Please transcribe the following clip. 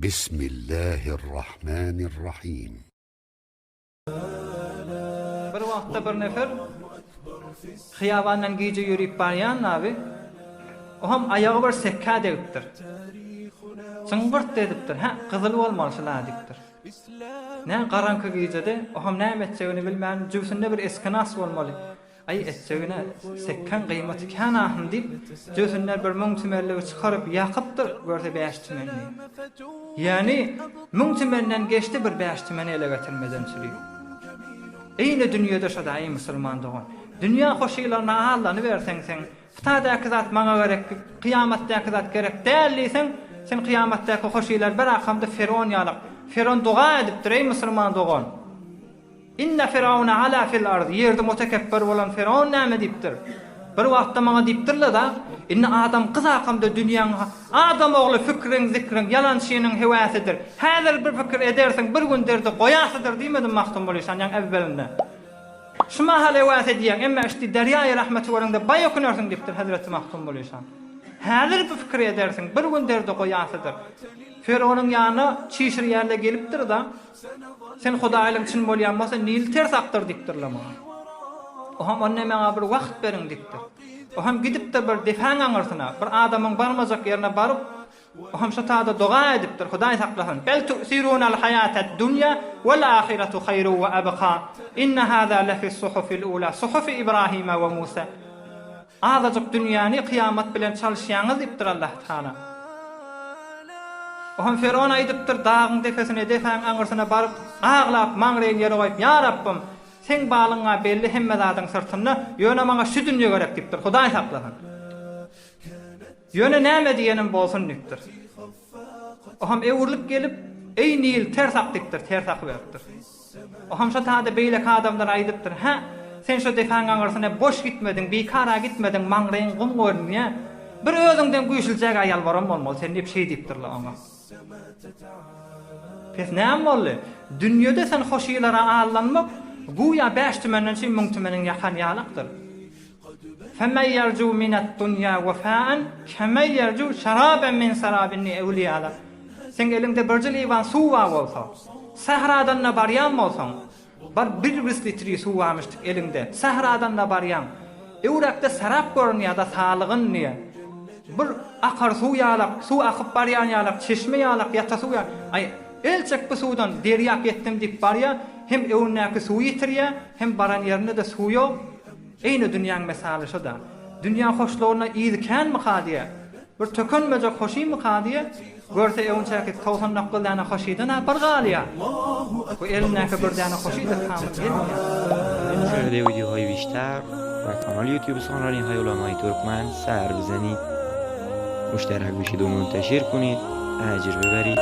بسم الله الرحمن الرحيم. Bir wagtda bir nefer hiyabandan gece yürüyüp baryan abi. Oham ayağı bir sekka degipdir. Çıngırt dedipdir. Ha, kızıl bolmaly şula dipdir. Ne garanky gecede oham näme etjegini bilmän jüsünde bir eskinas bolmaly. Ay etjegine sekkan kıymaty kanahym dip jüsünler bir müň tümerligi çykaryp ýakypdyr görse 5 tümenli. Yani müň tümenden geçti bir 5 tümeni ele getirmeden çyryp. Eýne dünýede şadaý musulman dogan. Dünýä hoşylaryna Allahny berseň sen, futadaky zat maňa gerek, kıyamatdaky zat gerek dälliseň, sen kıyamatdaky hoşylar bir akamda Firon ýalyk. Firon doga edipdir ey musulman dogan. İnne Firavuna ala fil ard. Yerde mutekebbir bolan Firon näme dipdir? Bir wagtda maňa dipdirler da, inne adam gyzakamda dünýäň adam ogly fikriň, zikriň, ýalan şeýiniň hewasydyr. Häzir bir fikir ederseň bir gün derde goýasydyr diýmedim mahtum bolýan ýa evvelinde. Şuma hale hewas edýän, emma işte derýa-y rahmety bolanda bay okunarsyň dipdir Hazreti mahtum bolýan. Häzir bir fikir ederseň bir gün derde goýasydyr. Firavonyň ýanyna çişir ýerle gelipdir da, sen Hudaýlyň üçin bolýan bolsa Nil ters akdyr dipdirler maňa. Oham onne maňa bir wagt beriň dipdir. Oham gidipdir bir defan aňyrsyna, bir adamyň barmajak ýerine baryp, oham şo taýda doga edipdir, Hudaý saklasyn. Bel tu'sirunal hayatad dunya wal ahiratu hayrun wa abqa. Inna hada lafi suhufil ula, suhufi İbrahim we Musa. Azajyk dünýäni kıyamat bilen çalyşýaňyz dipdir Allah Taala. Oham Firon aýdypdyr, dağyň defesine defan aňyrsyna baryp, aglap maňreýin ýere goýup, "Ya Rabbim, sen balyňa belli hemme zatyň sırtynda, ýöne maňa şu dünýe gerek" dipdir. Hudaý saklasyn. Ýöne näme diýenim bolsun dipdir. Oham ewurlip gelip, "Ey Nil, ters ak" dipdir, ters ak beripdir. Oham şo taýda beýlek adamlar aýdypdyr, "Ha, sen şo defan aňyrsyna boş gitmediň, bekara gitmediň, maňreýin gym görünýä. Bir özüňden güýçiljek aýal baram bolmaly, sen hep şey dipdirler ona." Pes näme boldy? Dünýede sen hoşylara allanmak, guya 5 tümenden şey 1000 tümeniň ýakan ýalykdyr. Femen yerju minat dunya wafa'an kema yerju şaraben min sarabin awliya. Sen elinde bir jylywan suw bolsa, sahradan na baryan bolsaň, bir litri suw almyşdyk elinde. Sahradan na baryan. Ewrakda sarap görünýär da salygyn niýe? Bir akar suw ýalyk, suw akyp baryan ýalyk, çeşme ýalyk, ýata suw ýalyk. Ay, elçek bu suwdan derýak etdim dip barya, hem ewrnäki suw ýitirýär, hem baran ýerinde de suw ýok. Eýne dünýäň mesaly şu da. Dünýä hoşlugyna ýykan mı hadiýe? Bir tökünmejek hoşy mı hadiýe? Görse ewunçaky 99 dana hoşydan bir galýa. Bu elnäki bir dana hoşyda kamyl gelmýär. Şöyle videoyu بیشتر و کانال یوتیوب سخنرانی های علمای ترکمن سر بزنید، مشترک بشید و منتشر کنید، اجر ببرید.